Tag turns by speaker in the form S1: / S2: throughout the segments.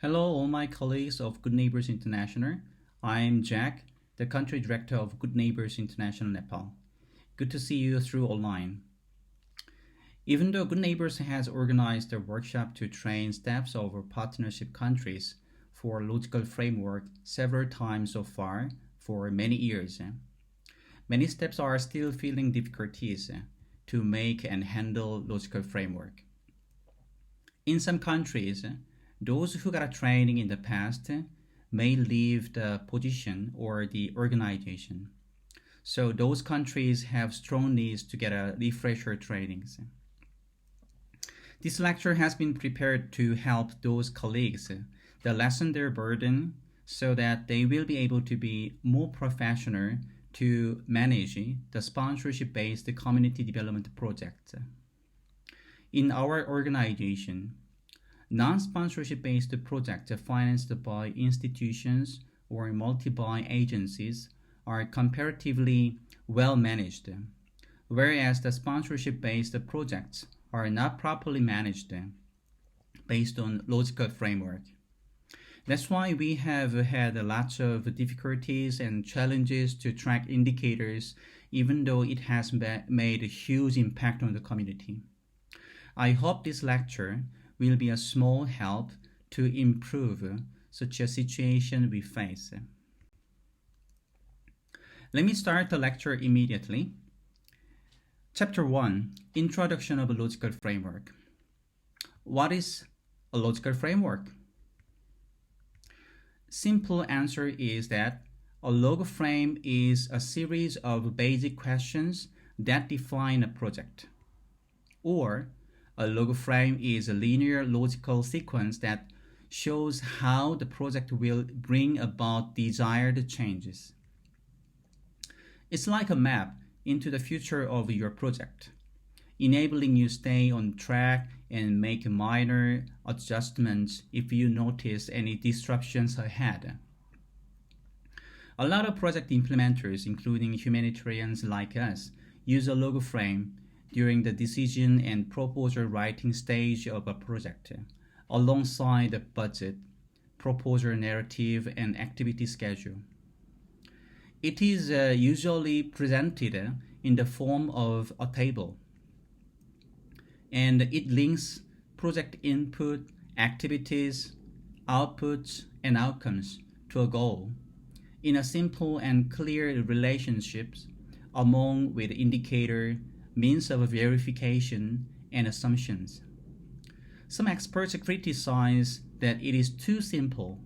S1: Hello, all my colleagues of Good Neighbors International. I'm Jack, the country director of Good Neighbors International Nepal. Good to see you through online. Even though Good Neighbors has organized a workshop to train staffs of our partnership countries for logical framework several times so far for many years, many staffs are still feeling difficulties to make and handle logical framework. In some countries, those who got a training in the past may leave the position or the organization. So those countries have strong needs to get a refresher trainings. This lecture has been prepared to help those colleagues to lessen their burden so that they will be able to be more professional to manage the sponsorship-based community development projects. In our organization, non-sponsorship based projects financed by institutions or multi-buy agencies are comparatively well managed, whereas the sponsorship based projects are not properly managed based on logical framework. That's why we have had lots of difficulties and challenges to track indicators, even though it has made a huge impact on the community. I hope this lecture will be a small help to improve such a situation we face. Let me start the lecture immediately. Chapter 1, Introduction of a Logical Framework. What is a logical framework? Simple answer is that a log frame is a series of basic questions that define a project. Or a log frame is a linear logical sequence that shows how the project will bring about desired changes. It's like a map into the future of your project, enabling you stay on track and make minor adjustments if you notice any disruptions ahead. A lot of project implementers, including humanitarians like us, use a log frame during the decision and proposal writing stage of a project, alongside the budget, proposal narrative, and activity schedule. It is usually presented in the form of a table, and it links project input, activities, outputs, and outcomes to a goal in a simple and clear relationships among with indicator, means of verification, and assumptions. Some experts criticize that it is too simple,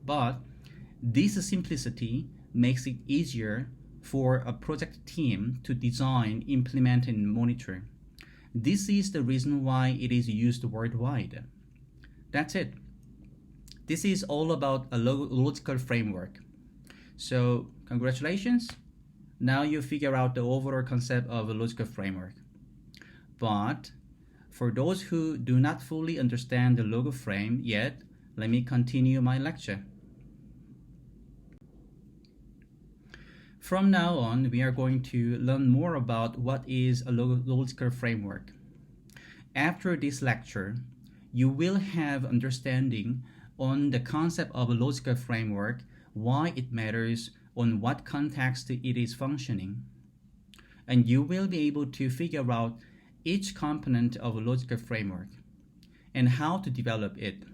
S1: but this simplicity makes it easier for a project team to design, implement, and monitor. This is the reason why it is used worldwide. That's it. This is all about a logical framework. So, congratulations. Now you figure out the overall concept of a logical framework. But for those who do not fully understand the log frame yet, let me continue my lecture. From now on, we are going to learn more about what is a logical framework. After this lecture, you will have understanding on the concept of a logical framework, why it matters, on what context it is functioning. And you will be able to figure out each component of a logical framework and how to develop it.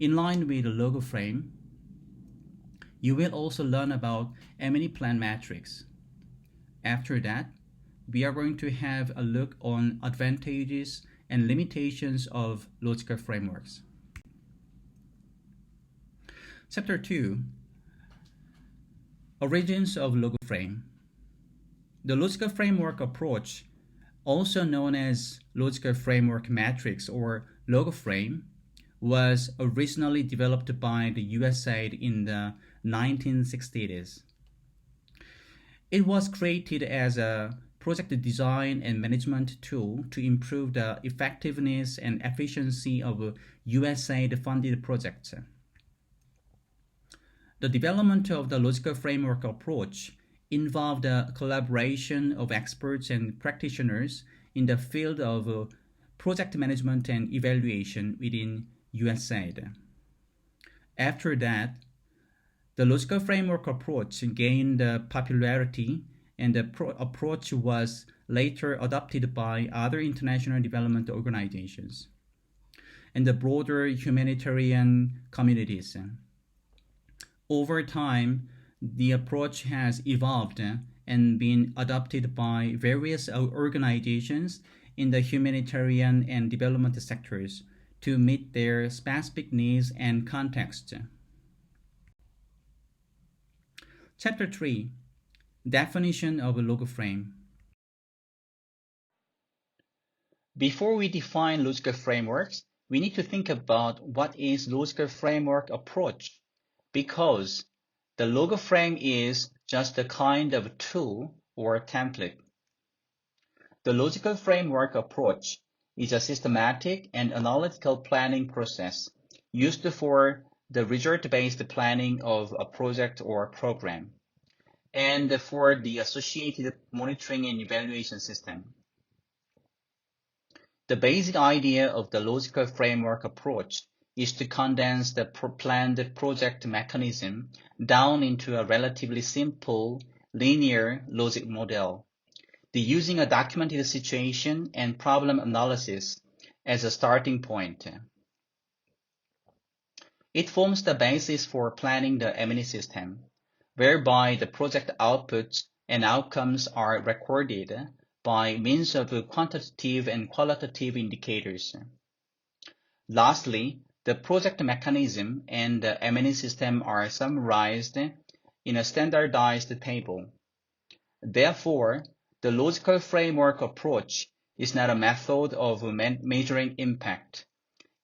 S1: In line with the log frame, you will also learn about M&E plan matrix. After that, we are going to have a look on advantages and limitations of logical frameworks. Chapter 2, Origins of log frame. The logical framework approach, also known as logical framework matrix or log frame, was originally developed by the USAID in the 1960s. It was created as a project design and management tool to improve the effectiveness and efficiency of USAID-funded projects. The development of the logical framework approach involved a collaboration of experts and practitioners in the field of project management and evaluation within USAID. After that, the logical framework approach gained popularity, and the approach was later adopted by other international development organizations and the broader humanitarian communities. Over time, the approach has evolved and been adopted by various organizations in the humanitarian and development sectors to meet their specific needs and context. Chapter 3: Definition of a logical frame. Before we define logical frameworks, we need to think about what is logical framework approach, because the logical frame is just a kind of tool or template. The logical framework approach is a systematic and analytical planning process used for the result-based planning of a project or program, and for the associated monitoring and evaluation system. The basic idea of the logical framework approach is to condense the planned project mechanism down into a relatively simple linear logic model, using a documented situation and problem analysis as a starting point. It forms the basis for planning the M&E system, whereby the project outputs and outcomes are recorded by means of quantitative and qualitative indicators. Lastly, the project mechanism and the M&E system are summarized in a standardized table. Therefore, the logical framework approach is not a method of measuring impact.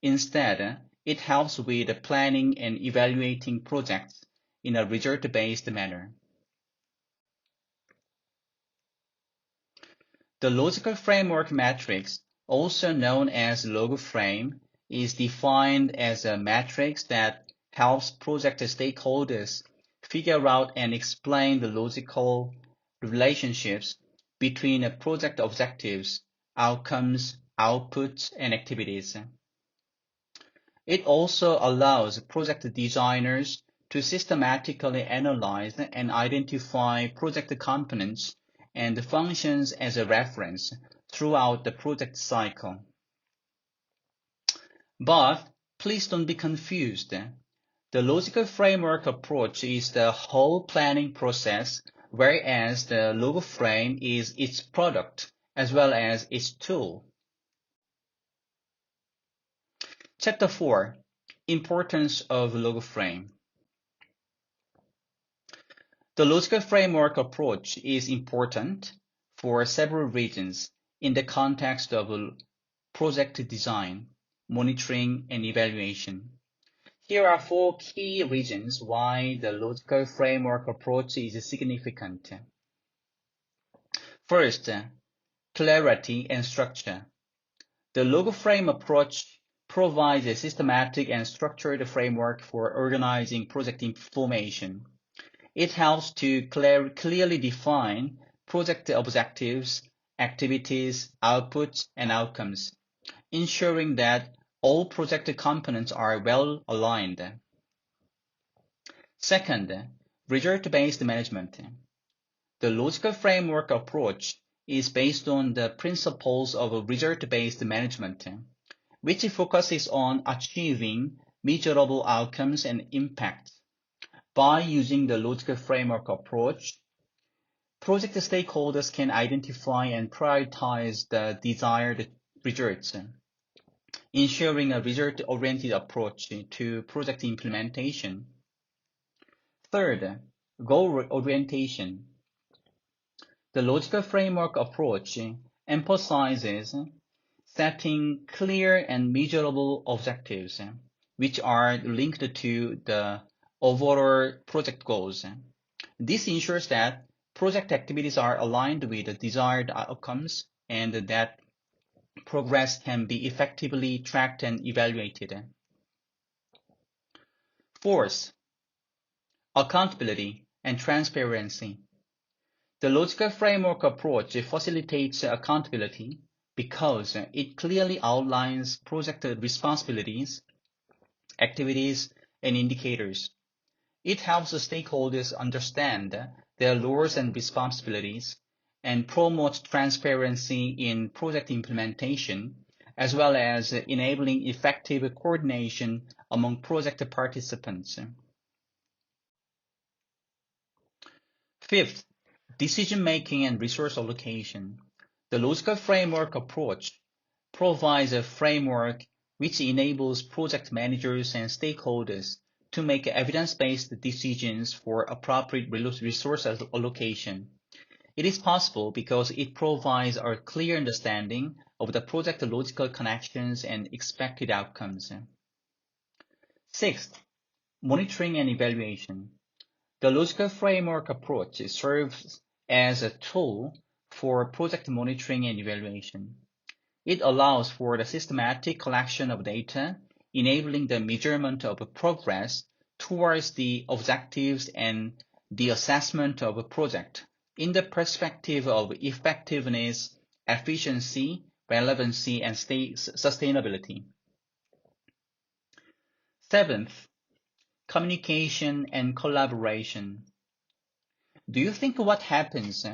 S1: Instead, it helps with planning and evaluating projects in a result-based manner. The logical framework matrix, also known as LOGFRAME, is defined as a matrix that helps project stakeholders figure out and explain the logical relationships between project objectives, outcomes, outputs, and activities. It also allows project designers to systematically analyze and identify project components and functions as a reference throughout the project cycle. But please don't be confused. The logical framework approach is the whole planning process, whereas the LOGFRAME is its product as well as its tool. Chapter 4: Importance of LOGFRAME. The logical framework approach is important for several reasons in the context of project design, monitoring, and evaluation. Here are 4 key reasons why the logical framework approach is significant. First, clarity and structure. The LOGFRAME approach provides a systematic and structured framework for organizing project information. It helps to clearly define project objectives, activities, outputs, and outcomes, ensuring that all project components are well aligned. Second, result-based management. The logical framework approach is based on the principles of result-based management, which focuses on achieving measurable outcomes and impacts. By using the logical framework approach, project stakeholders can identify and prioritize the desired results, ensuring a result-oriented approach to project implementation. Third, goal orientation. The logical framework approach emphasizes setting clear and measurable objectives, which are linked to the overall project goals. This ensures that project activities are aligned with the desired outcomes and that progress can be effectively tracked and evaluated. Fourth, accountability and transparency. The logical framework approach facilitates accountability because it clearly outlines project responsibilities, activities, and indicators. It helps the stakeholders understand their roles and responsibilities and promotes transparency in project implementation, as well as enabling effective coordination among project participants. Fifth, decision-making and resource allocation. The logical framework approach provides a framework which enables project managers and stakeholders to make evidence-based decisions for appropriate resource allocation. It is possible because it provides a clear understanding of the project logical connections and expected outcomes. Sixth, monitoring and evaluation. The logical framework approach serves as a tool for project monitoring and evaluation. It allows for the systematic collection of data, enabling the measurement of progress towards the objectives and the assessment of a project in the perspective of effectiveness, efficiency, relevancy, and sustainability. Seventh, communication and collaboration. Do you think what happens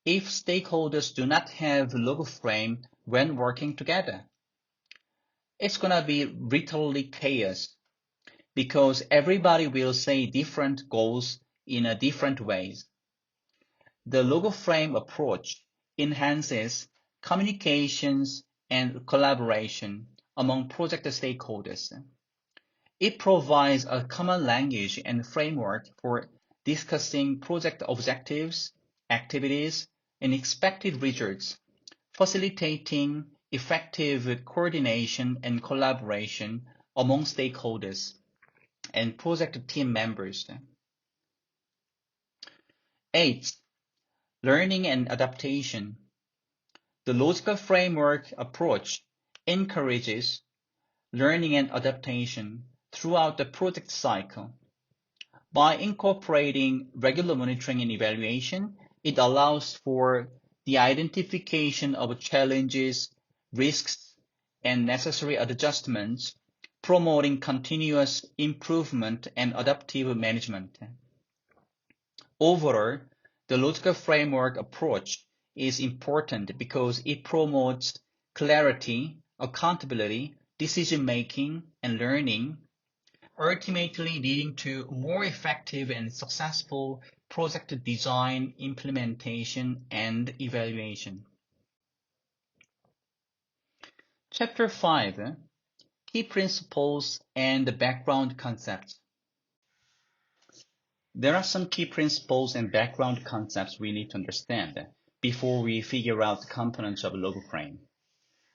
S1: if stakeholders do not have logo frame when working together? It's gonna be literally chaos because everybody will say different goals in a different ways. The logo frame approach enhances communications and collaboration among project stakeholders. It provides a common language and framework for discussing project objectives, activities, and expected results, facilitating effective coordination and collaboration among stakeholders and project team members. 8. Learning and adaptation. The logical framework approach encourages learning and adaptation throughout the project cycle. By incorporating regular monitoring and evaluation, it allows for the identification of challenges, risks, and necessary adjustments, promoting continuous improvement and adaptive management. Overall, the logical framework approach is important because it promotes clarity, accountability, decision-making, and learning, ultimately leading to more effective and successful project design, implementation, and evaluation. Chapter 5, Key Principles and Background Concepts. There are some key principles and background concepts we need to understand before we figure out the components of a logo frame.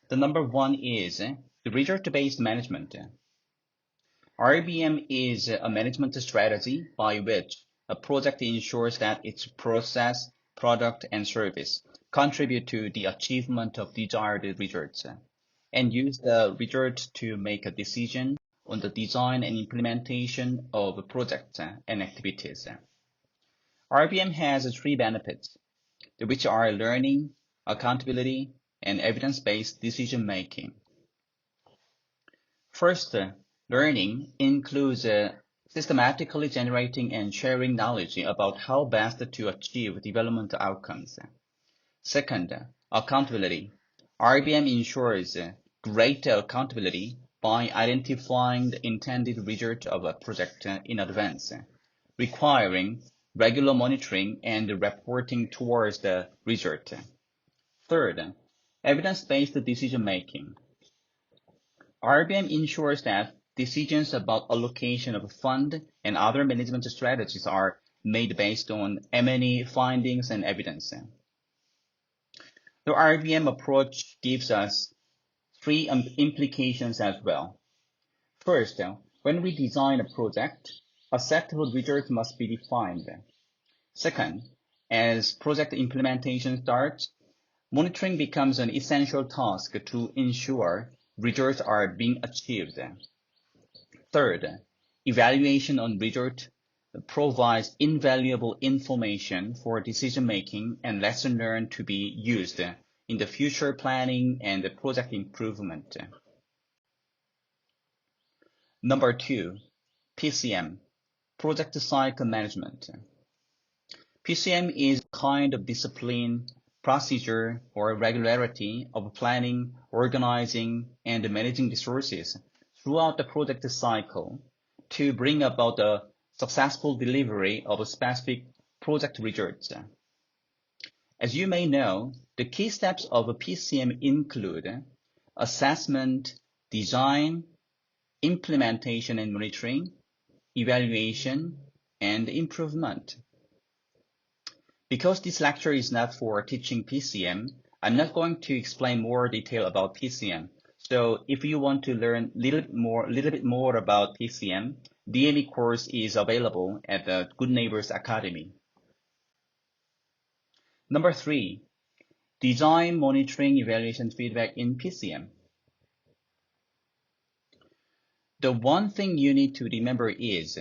S1: The number one is the result-based management. RBM is a management strategy by which a project ensures that its process, product, and service contribute to the achievement of desired results and use the results to make a decision on the design and implementation of projects and activities. RBM has three benefits, which are learning, accountability, and evidence-based decision-making. First, learning includes systematically generating and sharing knowledge about how best to achieve development outcomes. Second, accountability. RBM ensures greater accountability by identifying the intended result of a project in advance, requiring regular monitoring and reporting towards the result. Third, evidence-based decision-making. RBM ensures that decisions about allocation of fund and other management strategies are made based on many findings and evidence. The RBM approach gives us three implications as well. First, when we design a project, a set of results must be defined. Second, as project implementation starts, monitoring becomes an essential task to ensure results are being achieved. Third, evaluation on result provides invaluable information for decision-making and lesson learned to be used in the future planning and project improvement. Number 2, PCM, Project Cycle Management. PCM is a kind of discipline, procedure, or regularity of planning, organizing, and managing resources throughout the project cycle to bring about the successful delivery of specific project results. As you may know, the key steps of PCM include assessment, design, implementation and monitoring, evaluation, and improvement. Because this lecture is not for teaching PCM, I'm not going to explain more detail about PCM. So if you want to learn a little bit more about PCM, DME course is available at the Good Neighbors Academy. Number 3, design, monitoring, evaluation, feedback in PCM. The one thing you need to remember is,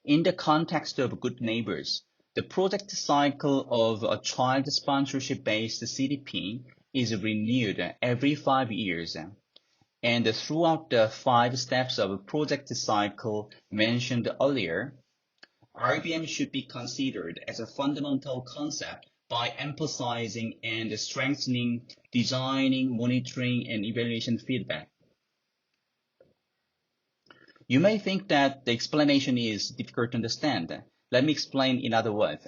S1: in the context of Good Neighbors, the project cycle of a child sponsorship-based CDP is renewed every 5 years. And throughout the 5 steps of project cycle mentioned earlier, RBM should be considered as a fundamental concept by emphasizing and strengthening designing, monitoring, and evaluation feedback. You may think that the explanation is difficult to understand. Let me explain in other words.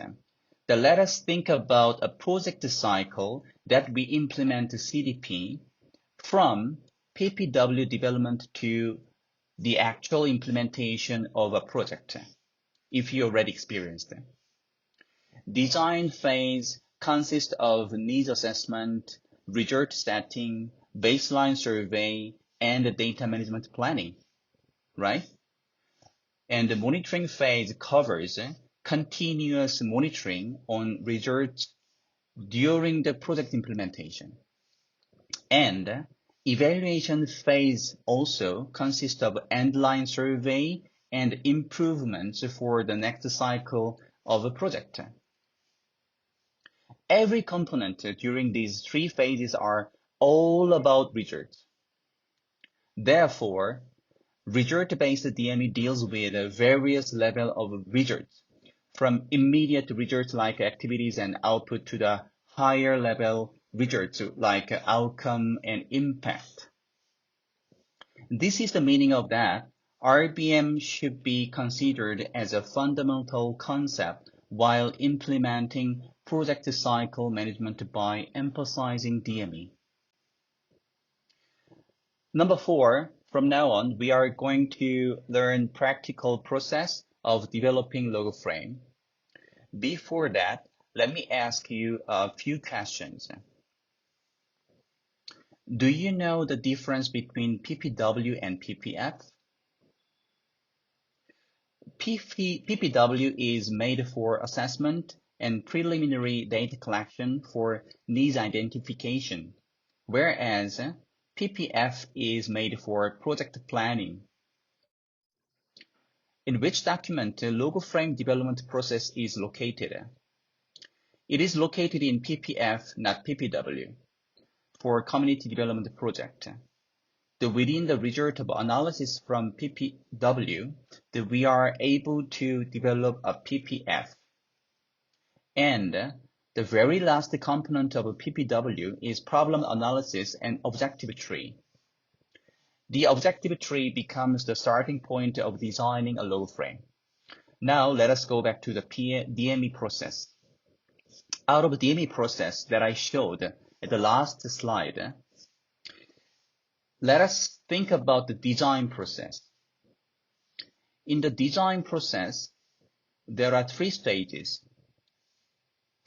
S1: Let us think about a project cycle that we implement CDP from PPW development to the actual implementation of a project, if you already experienced it. Design phase consists of needs assessment, result setting, baseline survey, and data management planning, right? And the monitoring phase covers continuous monitoring on results during the project implementation. And evaluation phase also consists of end-line survey and improvements for the next cycle of a project. Every component during these 3 phases are all about results. Therefore, result-based DME deals with various levels of results, from immediate results like activities and output to the higher level results like outcome and impact. This is the meaning of that RBM should be considered as a fundamental concept while implementing project cycle management by emphasizing DME. Number 4, from now on, we are going to learn practical process of developing logo frame. Before that, let me ask you a few questions. Do you know the difference between PPW and PPF? PPW is made for assessment and preliminary data collection for needs identification, whereas PPF is made for project planning. In which document the logo frame development process is located? It is located in PPF, not PPW, for community development project. Within the result of analysis from PPW, we are able to develop a PPF. And the very last component of PPW is problem analysis and objective tree. The objective tree becomes the starting point of designing a logo frame. Now let us go back to the DME process. Out of the DME process that I showed at the last slide, let us think about the design process. In the design process, there are 3 stages.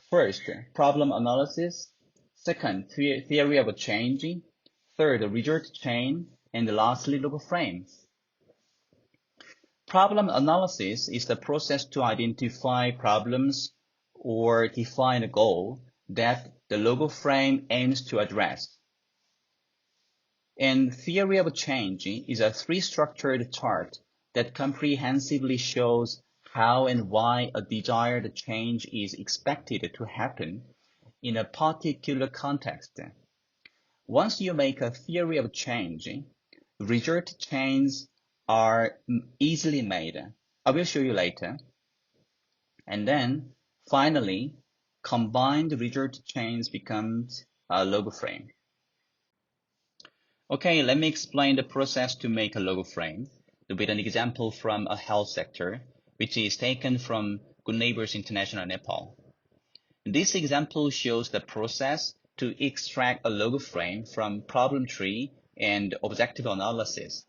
S1: First, problem analysis. Second, theory of change. Third, result chain. And lastly, logo frame. Problem analysis is the process to identify problems or define a goal that the logo frame aims to address. And theory of change is a 3-structured chart that comprehensively shows how and why a desired change is expected to happen in a particular context. Once you make a theory of change, result chains are easily made. I will show you later. And then finally, combined result chains becomes a logo frame. Okay, let me explain the process to make a logo frame with an example from a health sector, which is taken from Good Neighbors International Nepal. This example shows the process to extract a logo frame from problem tree and objective analysis.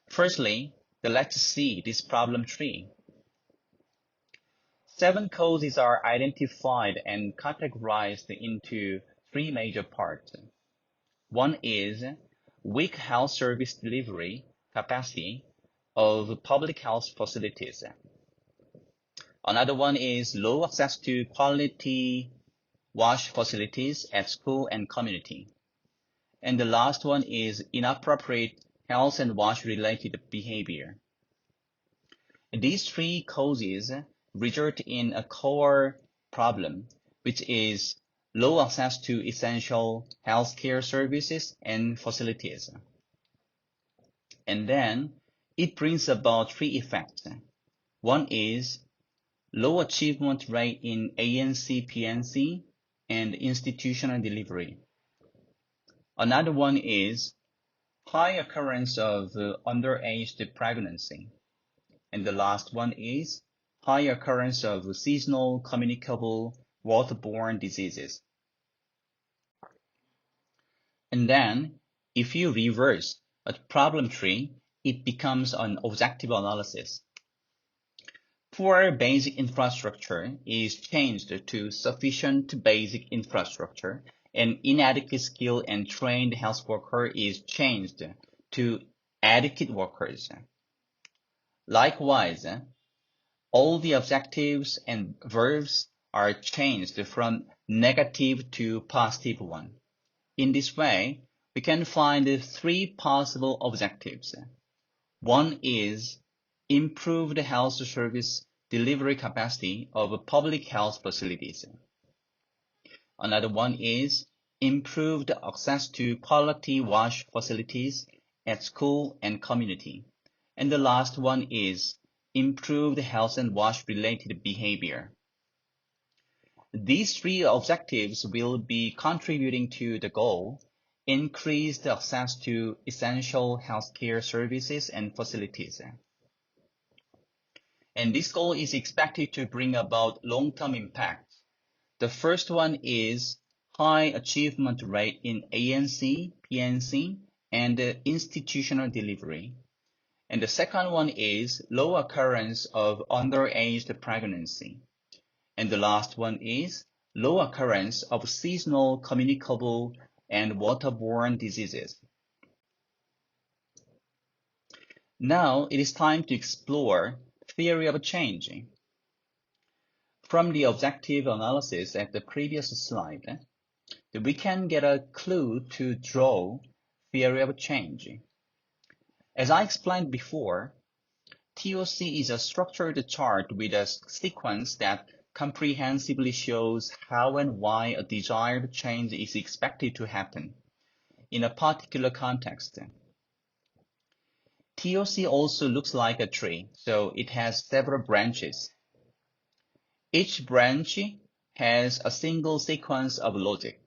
S1: Firstly, let's see this problem tree. 7 causes are identified and categorized into 3 major parts. One is weak health service delivery capacity of public health facilities. Another one is low access to quality wash facilities at school and community. And the last one is inappropriate health and wash related behavior. These 3 causes result in a core problem, which is low access to essential healthcare services and facilities. And then it brings about 3 effects. One is low achievement rate in ANC, PNC, and institutional delivery. Another one is high occurrence of underage pregnancy. And the last one is high occurrence of seasonal communicable waterborne diseases. And then, if you reverse a problem tree, it becomes an objective analysis. Poor basic infrastructure is changed to sufficient basic infrastructure, and inadequate skill and trained health worker is changed to adequate workers. Likewise, all the objectives and verbs are changed from negative to positive one. In this way, we can find 3 possible objectives. One is improved health service delivery capacity of public health facilities. Another one is improved access to quality wash facilities at school and community. And the last one is improved health and wash related behavior. These 3 objectives will be contributing to the goal, increased access to essential healthcare services and facilities. And this goal is expected to bring about long-term impact. The first one is high achievement rate in ANC, PNC, and institutional delivery. And the second one is low occurrence of underage pregnancy. And the last one is low occurrence of seasonal communicable and waterborne diseases. Now it is time to explore theory of change. From the objective analysis at the previous slide, we can get a clue to draw theory of change. As I explained before, TOC is a structured chart with a sequence that comprehensively shows how and why a desired change is expected to happen in a particular context. TOC also looks like a tree, so it has several branches. Each branch has a single sequence of logic.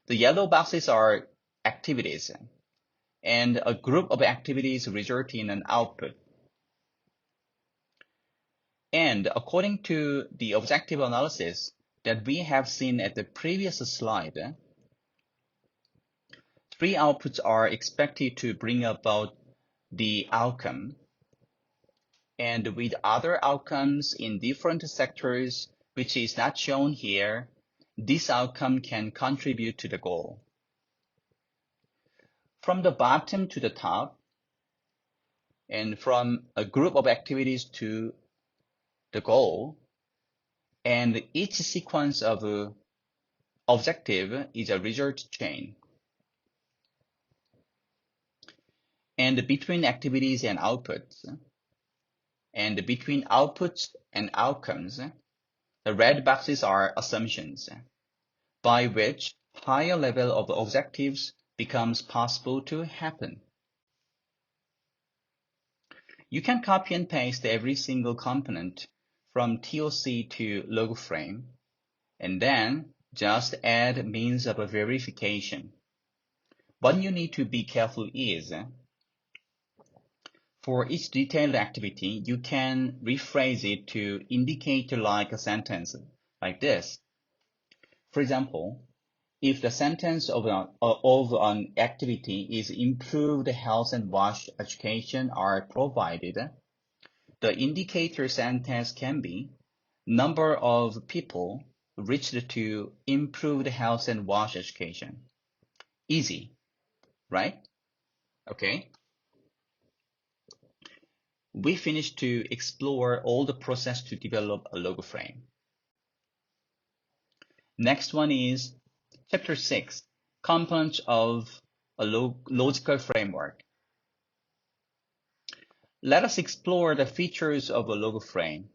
S1: The yellow boxes are activities, and a group of activities result in an output. And according to the objective analysis that we have seen at the previous slide, 3 outputs are expected to bring about the outcome. And with other outcomes in different sectors, which is not shown here, this outcome can contribute to the goal. From the bottom to the top, and from a group of activities to the goal, and each sequence of objective is a result chain. And between activities and outputs, and between outputs and outcomes, the red boxes are assumptions, by which higher level of objectives becomes possible to happen. You can copy and paste every single component from TOC to logo frame, and then just add means of verification. What you need to be careful is, for each detailed activity, you can rephrase it to indicate like a sentence, like this. For example, if the sentence of an activity is improved health and wash education are provided, the indicator sentence can be number of people reached to improved health and wash education. Easy, right? Okay. We finished to explore all the process to develop a logo frame. Next one is Chapter 6, Components of a Logical Framework. Let us explore the features of a logo frame.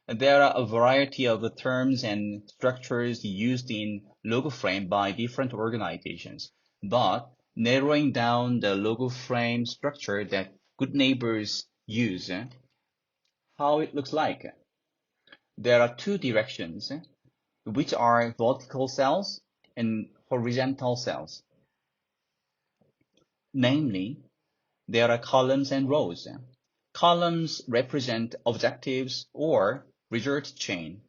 S1: There are a variety of terms and structures used in logo frame by different organizations, but narrowing down the logo frame structure that Good Neighbors use, how it looks like. There are two directions, which are vertical cells and horizontal cells. Namely, there are columns and rows. Columns represent objectives or result chain,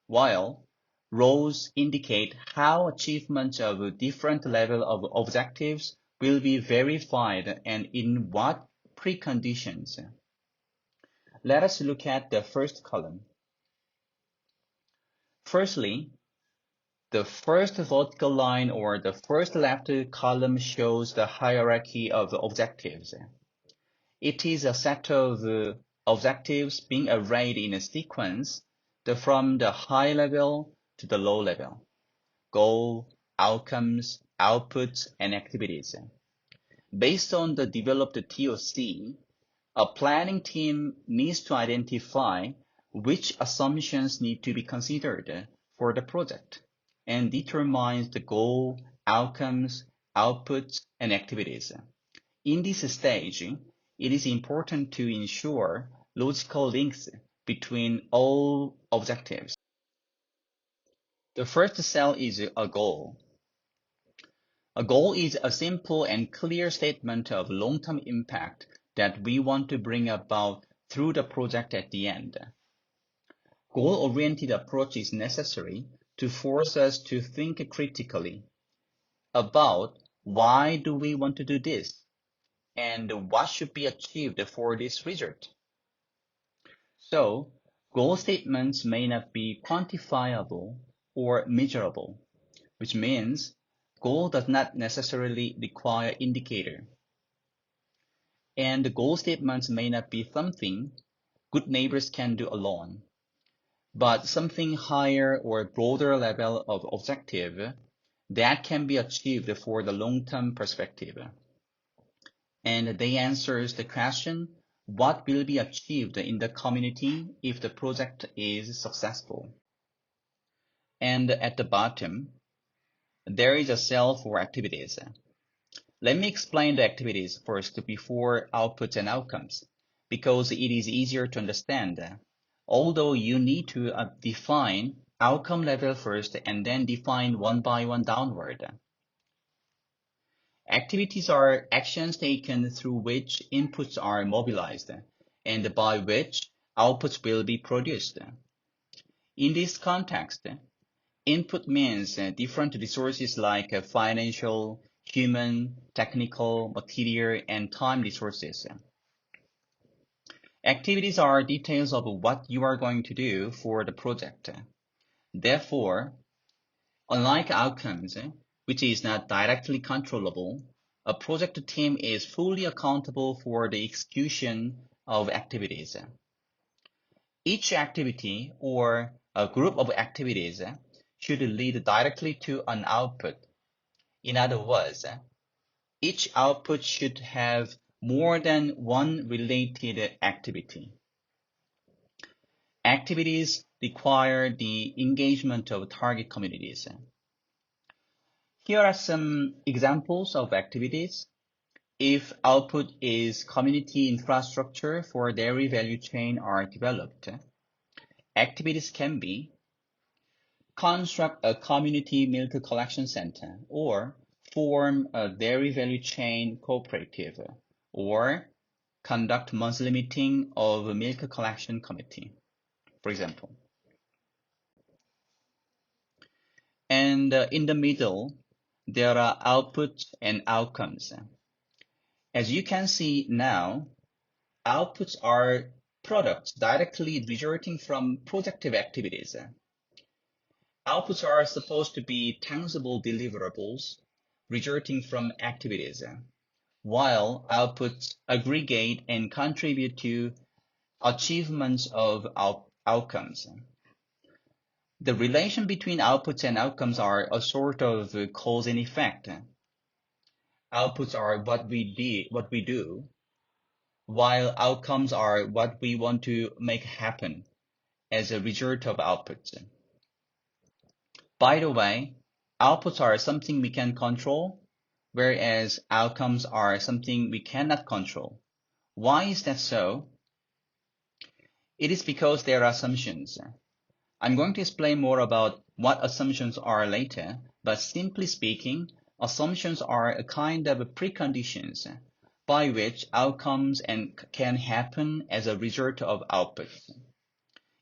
S1: while rows indicate how achievement of a different level of objectives will be verified and in what preconditions. Let us look at the first column. Firstly, the first vertical line or the first left column shows the hierarchy of objectives. It is a set of objectives being arrayed in a sequence from the high level to the low level. Goal, outcomes, outputs, and activities. Based on the developed TOC, a planning team needs to identify which assumptions need to be considered for the project and determines the goal, outcomes, outputs, and activities. In this stage, it is important to ensure logical links between all objectives. The first cell is a goal. A goal is a simple and clear statement of long-term impact that we want to bring about through the project at the end. Goal-oriented approach is necessary to force us to think critically about why do we want to do this and what should be achieved for this result. So, goal statements may not be quantifiable or measurable, which means goal does not necessarily require indicator. And the goal statements may not be something Good Neighbors can do alone, but something higher or broader level of objective that can be achieved for the long-term perspective. And they answers the question, what will be achieved in the community if the project is successful? And at the bottom, there is a cell for activities. Let me explain the activities first before outputs and outcomes, because it is easier to understand. Although you need to define outcome level first and then define one by one downward. Activities are actions taken through which inputs are mobilized and by which outputs will be produced. In this context, input means different resources like financial, human, technical, material, and time resources. Activities are details of what you are going to do for the project. Therefore, unlike outcomes, which is not directly controllable, a project team is fully accountable for the execution of activities. Each activity or a group of activities should lead directly to an output. In other words, each output should have more than one related activity. Activities require the engagement of target communities. Here are some examples of activities. if output is community infrastructure for dairy value chain are developed, activities can be construct a community milk collection center, or form a dairy value chain cooperative, or conduct monthly meeting of a milk collection committee, for example. And in the middle, there are outputs and outcomes. As you can see now, outputs are products directly resulting from projective activities. Outputs are supposed to be tangible deliverables resulting from activities, while outputs aggregate and contribute to achievements of outcomes. The relation between outputs and outcomes are a sort of cause and effect. Outputs are what we do, while outcomes are what we want to make happen as a result of outputs. By the way, outputs are something we can control, whereas outcomes are something we cannot control. Why is that so? It is because there are assumptions. I'm going to explain more about what assumptions are later, but simply speaking, assumptions are a kind of preconditions by which outcomes can happen as a result of outputs.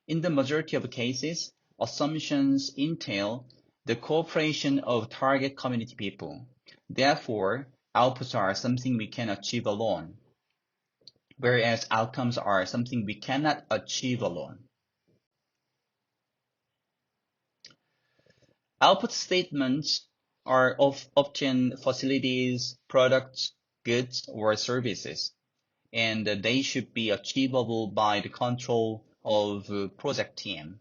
S1: In the majority of cases, assumptions entail the cooperation of target community people. Therefore, outputs are something we can achieve alone, whereas outcomes are something we cannot achieve alone. Output statements are often facilities, products, goods, or services, and they should be achievable by the control of project team.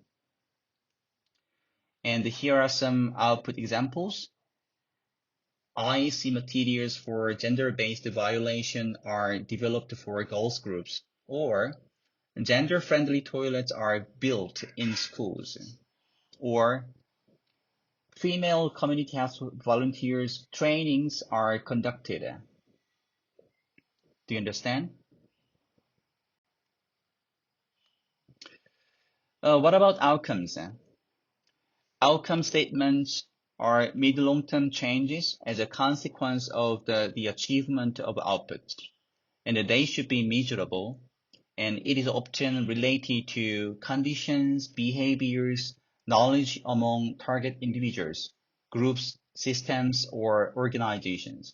S1: And here are some output examples. IEC materials for gender-based violation are developed for girls groups, or gender-friendly toilets are built in schools, or female community health volunteers trainings are conducted. Do you understand? What about outcomes? Outcome statements are mid-long-term changes as a consequence of the achievement of output, and they should be measurable, and it is often related to conditions, behaviors, knowledge among target individuals, groups, systems, or organizations.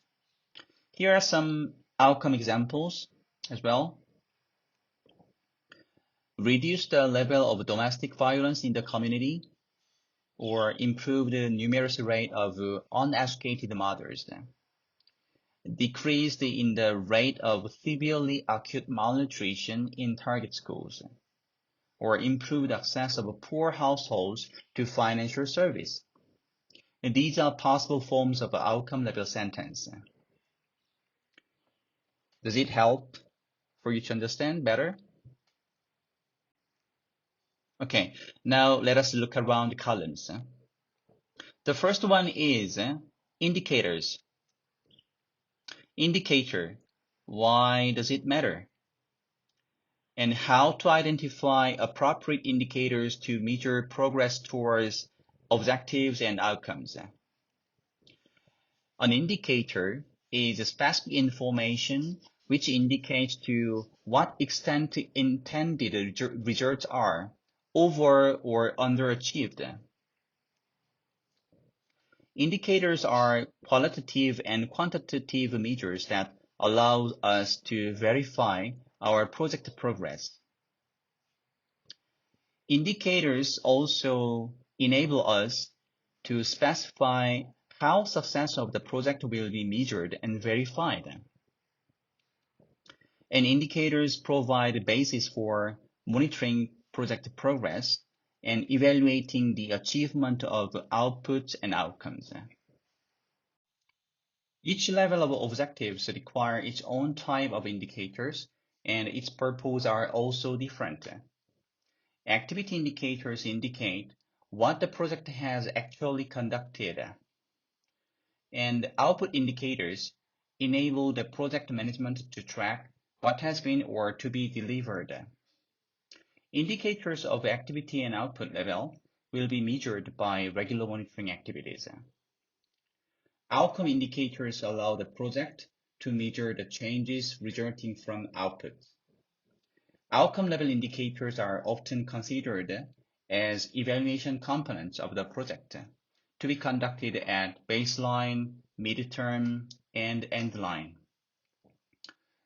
S1: Here are some outcome examples as well. Reduce the level of domestic violence in the community, or improve the numeracy rate of uneducated mothers. Decrease in the rate of severely acute malnutrition in target schools, or improved access of poor households to financial service. And these are possible forms of outcome level sentence. Does it help for you to understand better? Okay, now let us look around the columns. The first one is indicators. Indicator, why does it matter? And how to identify appropriate indicators to measure progress towards objectives and outcomes. An indicator is specific information which indicates to what extent intended results are over or underachieved. Indicators are qualitative and quantitative measures that allow us to verify our project progress. Indicators also enable us to specify how success of the project will be measured and verified. And indicators provide a basis for monitoring project progress and evaluating the achievement of outputs and outcomes. Each level of objectives require its own type of indicators, and its purpose are also different. Activity indicators indicate what the project has actually conducted, and output indicators enable the project management to track what has been or to be delivered. Indicators of activity and output level will be measured by regular monitoring activities. Outcome indicators allow the project to measure the changes resulting from output. Outcome level indicators are often considered as evaluation components of the project to be conducted at baseline, midterm, and endline.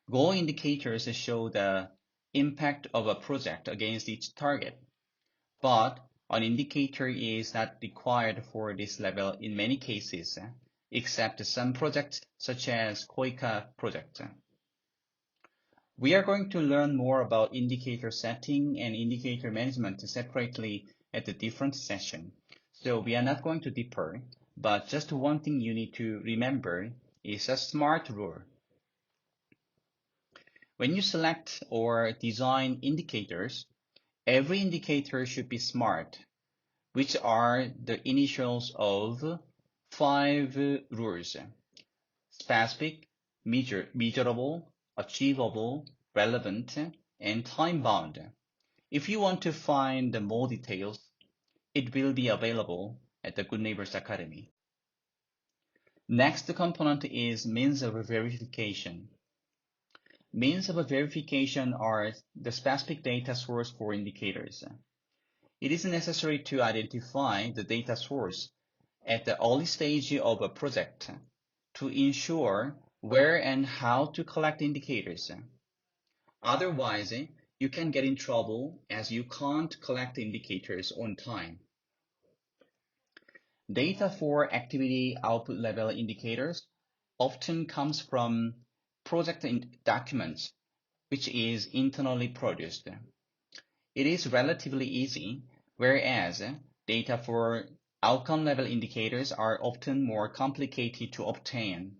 S1: Goal indicators show the impact of a project against each target, but an indicator is not required for this level in many cases, except some projects such as KOICA project. We are going to learn more about indicator setting and indicator management separately at a different session. So we are not going to differ, but just one thing you need to remember is a SMART rule. When you select or design indicators, every indicator should be SMART, which are the initials of 5 rules: specific, measurable, achievable, relevant, and time-bound. If you want to find more details, it will be available at the Good Neighbors Academy. Next component is means of verification. Means of verification are the specific data source for indicators. It is necessary to identify the data source at the early stage of a project to ensure where and how to collect indicators. Otherwise, you can get in trouble as you can't collect indicators on time. Data for activity output level indicators often comes from project documents, which is internally produced. It is relatively easy, whereas data for outcome level indicators are often more complicated to obtain.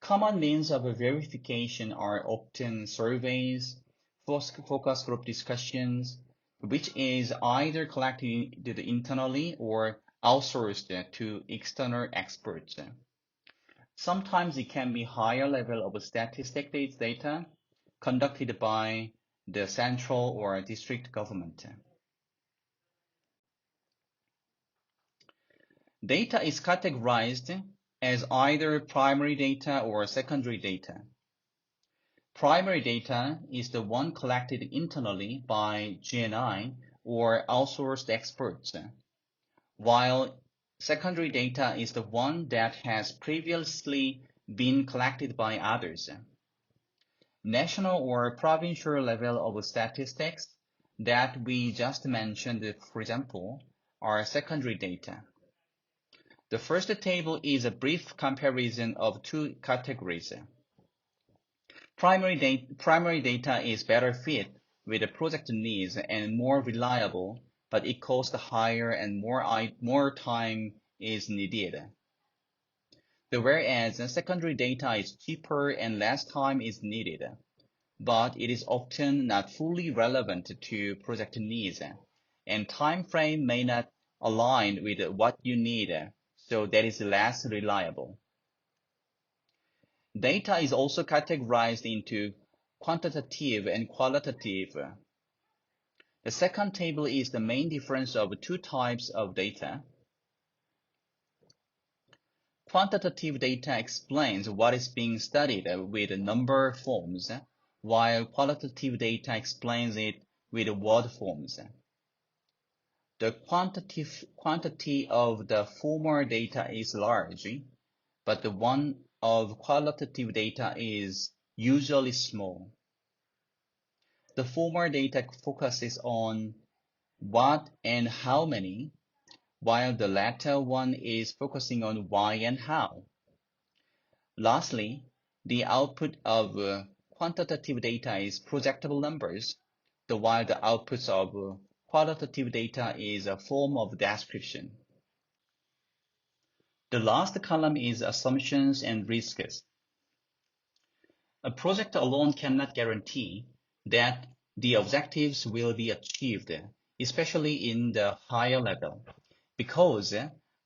S1: Common means of verification are often surveys, focus group discussions, which is either collected internally or outsourced to external experts. Sometimes it can be higher level of statistics data conducted by the central or district government. Data is categorized as either primary data or secondary data. Primary data is the one collected internally by GNI or outsourced experts, while secondary data is the one that has previously been collected by others. National or provincial level of statistics that we just mentioned, for example, are secondary data. The first table is a brief comparison of two categories. Primary data is better fit with the project needs and more reliable, but it costs higher and more time is needed. Whereas secondary data is cheaper and less time is needed, but it is often not fully relevant to project needs, and time frame may not align with what you need, so that is less reliable. Data is also categorized into quantitative and qualitative. The second table is the main difference of two types of data. Quantitative data explains what is being studied with number forms, while qualitative data explains it with word forms. The quantity of the former data is large, but the one of qualitative data is usually small. The former data focuses on what and how many, while the latter one is focusing on why and how. Lastly, the output of quantitative data is projectable numbers, while the outputs of qualitative data is a form of description. The last column is assumptions and risks. A project alone cannot guarantee that the objectives will be achieved, especially in the higher level, because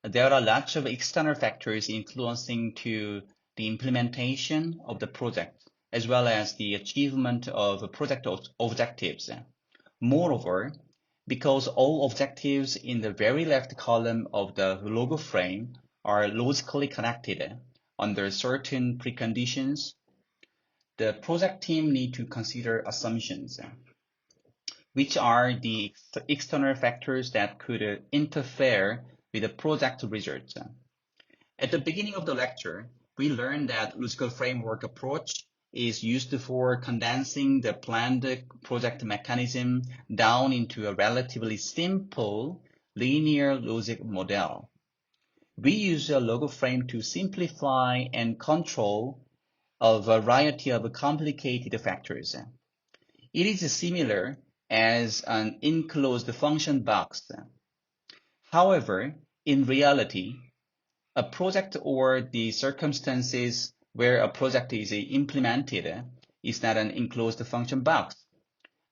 S1: there are lots of external factors influencing to the implementation of the project, as well as the achievement of project objectives. Moreover, because all objectives in the very left column of the logo frame are logically connected under certain preconditions, the project team need to consider assumptions, which are the external factors that could interfere with the project results. At the beginning of the lecture, we learned that logical framework approach is used for condensing the planned project mechanism down into a relatively simple linear logic model. We use a logo frame to simplify and control a variety of complicated factors. It is similar as an enclosed function box. However, in reality, a project or the circumstances where a project is implemented is not an enclosed function box.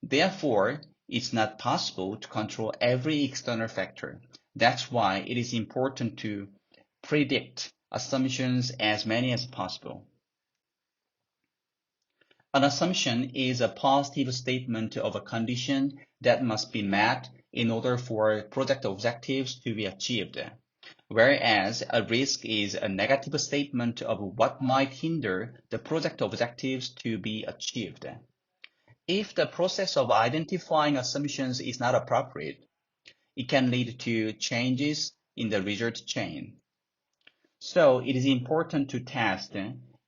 S1: Therefore, it's not possible to control every external factor. That's why it is important to predict assumptions as many as possible. An assumption is a positive statement of a condition that must be met in order for project objectives to be achieved, whereas a risk is a negative statement of what might hinder the project objectives to be achieved. If the process of identifying assumptions is not appropriate, it can lead to changes in the result chain. So it is important to test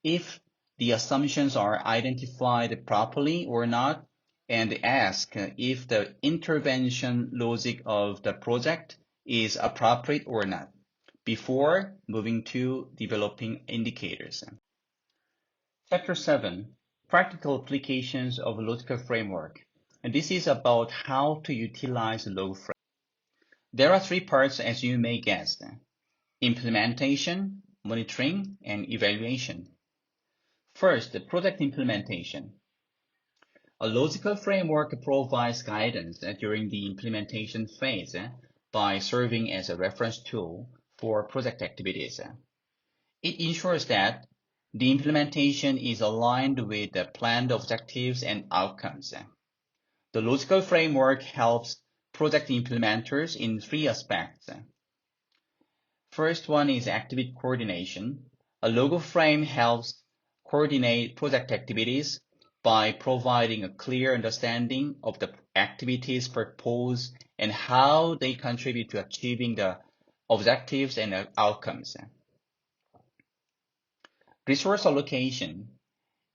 S1: if the assumptions are identified properly or not, and ask if the intervention logic of the project is appropriate or not before moving to developing indicators. Chapter 7, Practical Applications of Logical Framework. And this is about how to utilize logo frame. There are three parts, as you may guess: implementation, monitoring, and evaluation. First, the project implementation. A logical framework provides guidance during the implementation phase by serving as a reference tool for project activities. It ensures that the implementation is aligned with the planned objectives and outcomes. The logical framework helps project implementers in three aspects. First one is activity coordination. A logo frame helps coordinate project activities by providing a clear understanding of the activities proposed and how they contribute to achieving the objectives and outcomes. Resource allocation.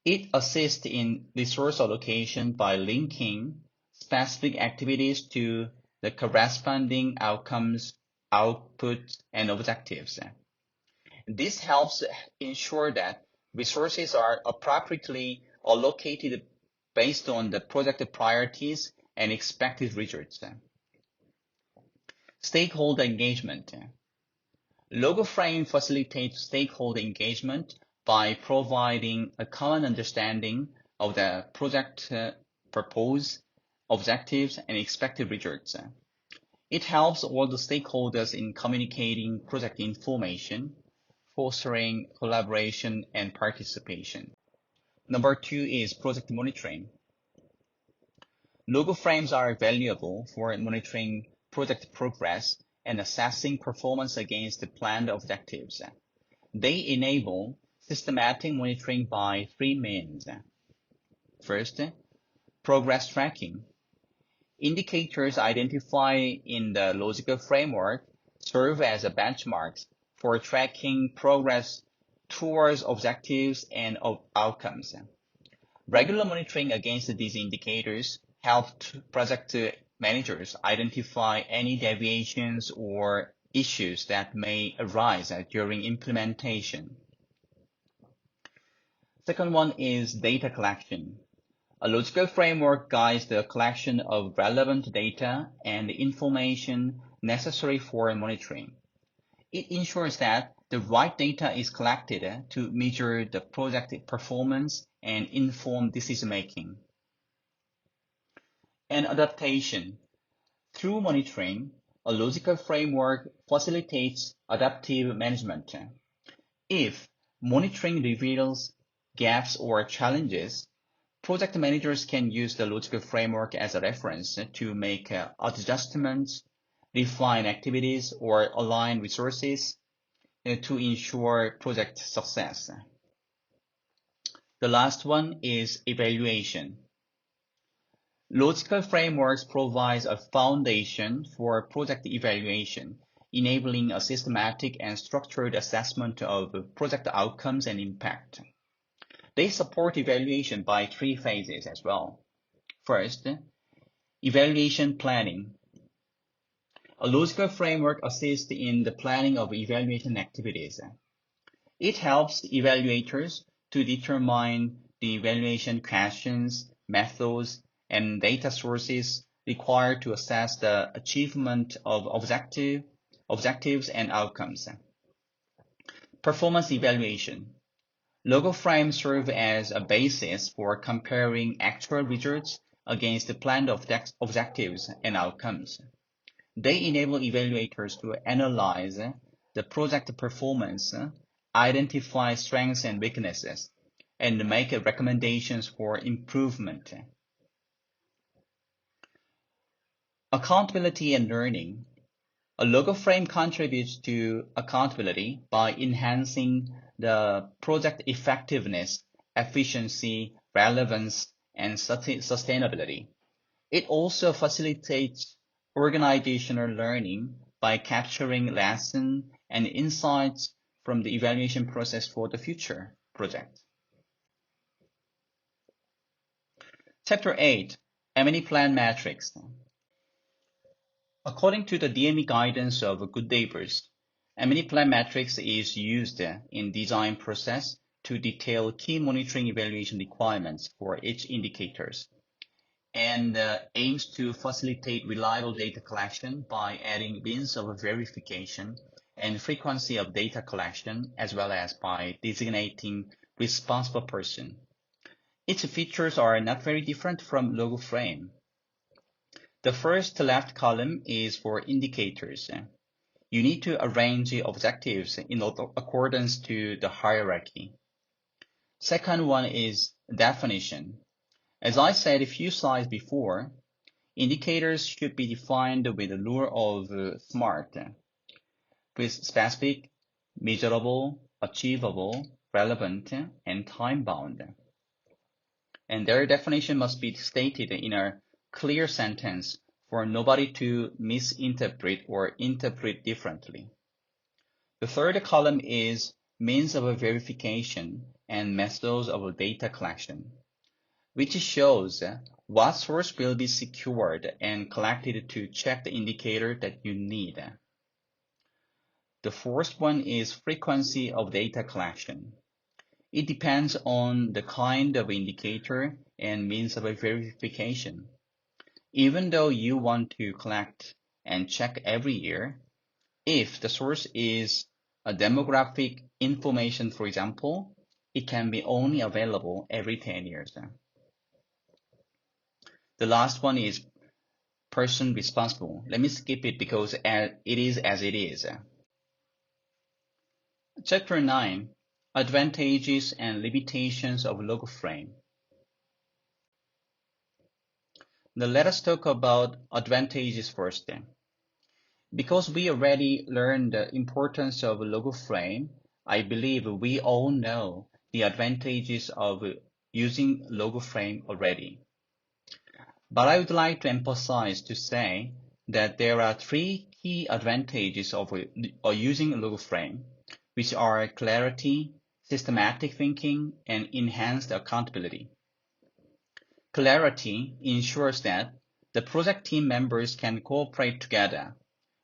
S1: It assists in resource allocation by linking specific activities to the corresponding outcomes, outputs, and objectives. This helps ensure that resources are appropriately allocated based on the project priorities and expected results. Stakeholder engagement. Logo frame facilitates stakeholder engagement by providing a common understanding of the project purpose, objectives, and expected results. It helps all the stakeholders in communicating project information, fostering collaboration and participation. Number 2 is project monitoring. Logo frames are valuable for monitoring project progress and assessing performance against the planned objectives. They enable systematic monitoring by three means. First, progress tracking. Indicators identified in the logical framework serve as a benchmarks for tracking progress towards objectives and outcomes. Regular monitoring against these indicators helps project managers identify any deviations or issues that may arise during implementation. Second one is data collection. A logical framework guides the collection of relevant data and information necessary for monitoring. It ensures that the right data is collected to measure the project performance and inform decision-making. And adaptation. Through monitoring, a logical framework facilitates adaptive management. If monitoring reveals gaps or challenges, project managers can use the logical framework as a reference to make adjustments, refine activities, or align resources to ensure project success. The last one is evaluation. Logical frameworks provide a foundation for project evaluation, enabling a systematic and structured assessment of project outcomes and impact. They support evaluation by 3 phases as well. First, evaluation planning. A logical framework assists in the planning of evaluation activities. It helps evaluators to determine the evaluation questions, methods, and data sources required to assess the achievement of objectives and outcomes. Performance evaluation. Logo frames serve as a basis for comparing actual results against the planned objectives and outcomes. They enable evaluators to analyze the project performance, identify strengths and weaknesses, and make recommendations for improvement. Accountability and learning. A logo frame contributes to accountability by enhancing the project effectiveness, efficiency, relevance, and sustainability. It also facilitates organizational learning by capturing lessons and insights from the evaluation process for the future project. Chapter 8, M&E Plan Matrix. According to the DME guidance of Good Neighbors, M&E Plan Matrix is used in design process to detail key monitoring evaluation requirements for each indicators and aims to facilitate reliable data collection by adding means of verification and frequency of data collection, as well as by designating responsible person. Its features are not very different from logo frame. The first left column is for indicators. You need to arrange the objectives in accordance to the hierarchy. Second one is definition. As I said a few slides before, indicators should be defined with the rule of SMART, with specific, measurable, achievable, relevant, and time-bound. And their definition must be stated in a clear sentence for nobody to misinterpret or interpret differently. The third column is means of verification and methods of data collection, which shows what source will be secured and collected to check the indicator that you need. The fourth one is frequency of data collection. It depends on the kind of indicator and means of verification. Even though you want to collect and check every year, if the source is a demographic information, for example, it can be only available every 10 years. The last one is person responsible. Let me skip it because it is as it is. Chapter 9, Advantages and Limitations of Logo Frame. Now let us talk about advantages first. Because we already learned the importance of a logo frame, I believe we all know the advantages of using logo frame already. But I would like to emphasize to say that there are 3 key advantages of using a logo frame, which are clarity, systematic thinking, and enhanced accountability. Clarity ensures that the project team members can cooperate together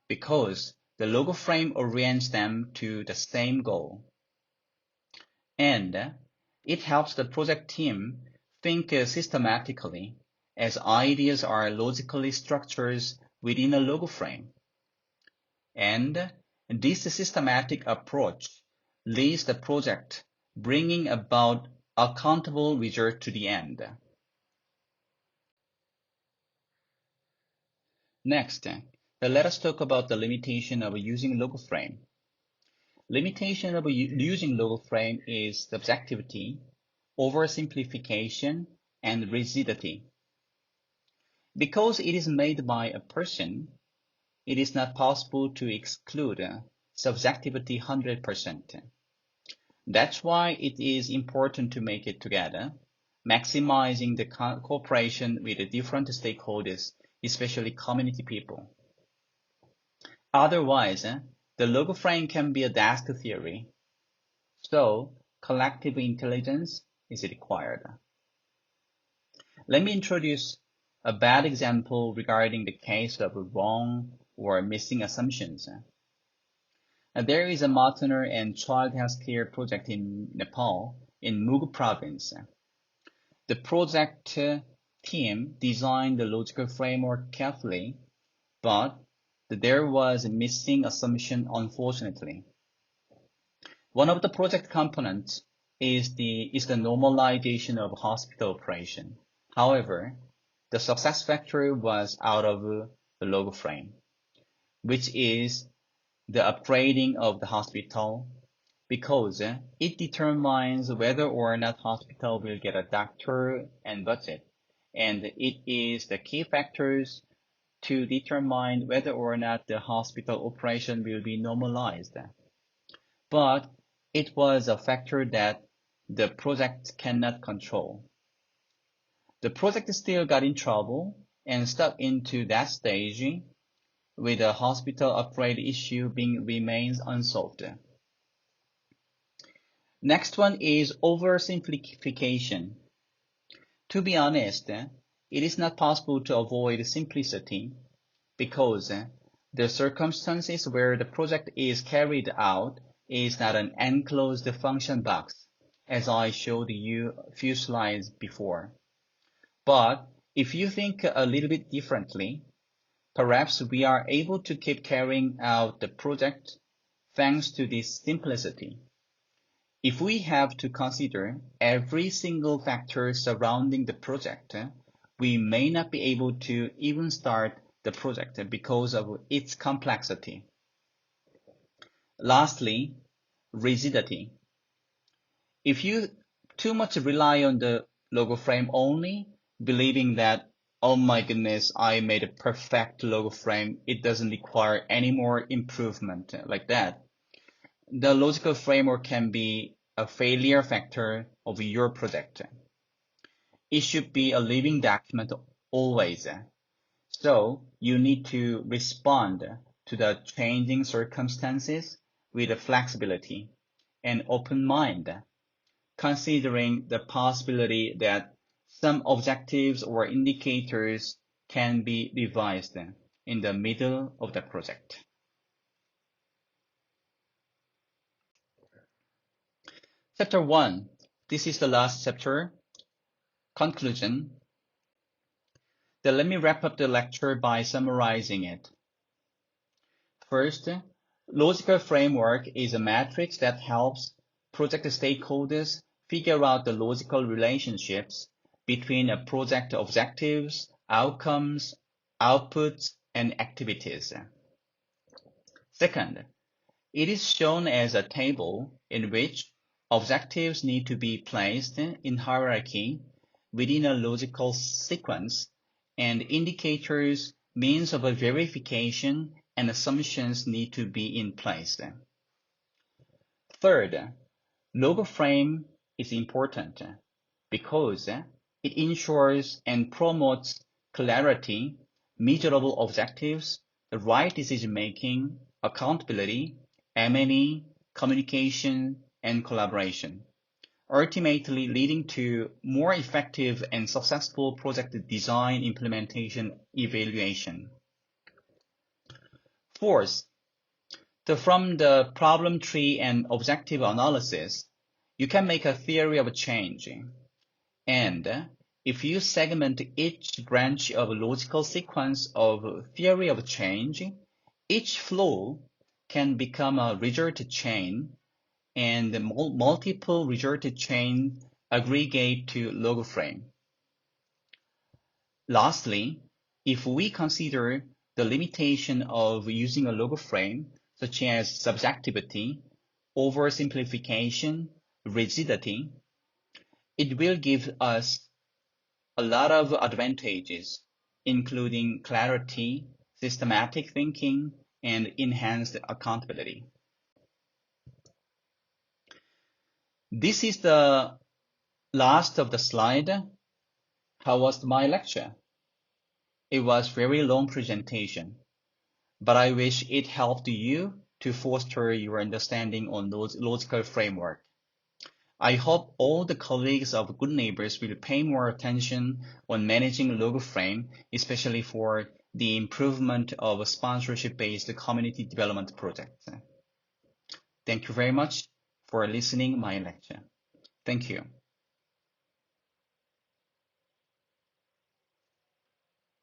S1: because the logo frame orients them to the same goal. And it helps the project team think systematically, as ideas are logically structured within a logo frame. And this systematic approach leads the project bringing about accountable result to the end. Next, let us talk about the limitation of using logo frame. Limitation of using logo frame is subjectivity, oversimplification, and rigidity. Because it is made by a person, it is not possible to exclude subjectivity 100%. That's why it is important to make it together, maximizing the cooperation with the different stakeholders, especially community people. Otherwise, the logo frame can be a desk theory. So, collective intelligence is required. Let me introduce a bad example regarding the case of wrong or missing assumptions. There is a maternal and child healthcare project in Nepal, in Mugu province. The project team designed the logical framework carefully, but there was a missing assumption, unfortunately. One of the project components is the normalization of hospital operation. However, the success factor was out of the logo frame, which is the upgrading of the hospital, because it determines whether or not hospital will get a doctor and budget, and it is the key factors to determine whether or not the hospital operation will be normalized. But it was a factor that the project cannot control. The project still got in trouble and stuck into that stage with the hospital upgrade issue remains unsolved. Next one is oversimplification. To be honest, it is not possible to avoid simplicity because the circumstances where the project is carried out is not an enclosed function box, as I showed you a few slides before. But if you think a little bit differently, perhaps we are able to keep carrying out the project thanks to this simplicity. If we have to consider every single factor surrounding the project, we may not be able to even start the project because of its complexity. Lastly, rigidity. If you too much rely on the logo frame only, believing that, oh my goodness, I made a perfect logo frame, it doesn't require any more improvement like that, the logical framework can be a failure factor of your project. It should be a living document always. So you need to respond to the changing circumstances with a flexibility and open mind, considering the possibility that some objectives or indicators can be revised in the middle of the project. Chapter 1. This is the last chapter. Conclusion. Then let me wrap up the lecture by summarizing it. First, logical framework is a matrix that helps project stakeholders figure out the logical relationships between a project objectives, outcomes, outputs, and activities. Second, it is shown as a table in which objectives need to be placed in hierarchy within a logical sequence, and indicators, means of verification, and assumptions need to be in place. Third, logo frame is important because it ensures and promotes clarity, measurable objectives, the right decision-making, accountability, M&E, communication, and collaboration, ultimately leading to more effective and successful project design, implementation, evaluation. Fourth, from the problem tree and objective analysis, you can make a theory of change. And if you segment each branch of logical sequence of theory of change, each flow can become a result chain, and the multiple result chain aggregate to logo frame. Lastly, if we consider the limitation of using a logo frame, such as subjectivity, oversimplification, rigidity, it will give us a lot of advantages, including clarity, systematic thinking, and enhanced accountability. This is the last of the slide. How was my lecture? It was very long presentation, but I wish it helped you to foster your understanding on logical framework. I hope all the colleagues of Good Neighbors will pay more attention on managing logo frame, especially for the improvement of sponsorship-based community development projects. Thank you very much for listening my lecture. Thank you.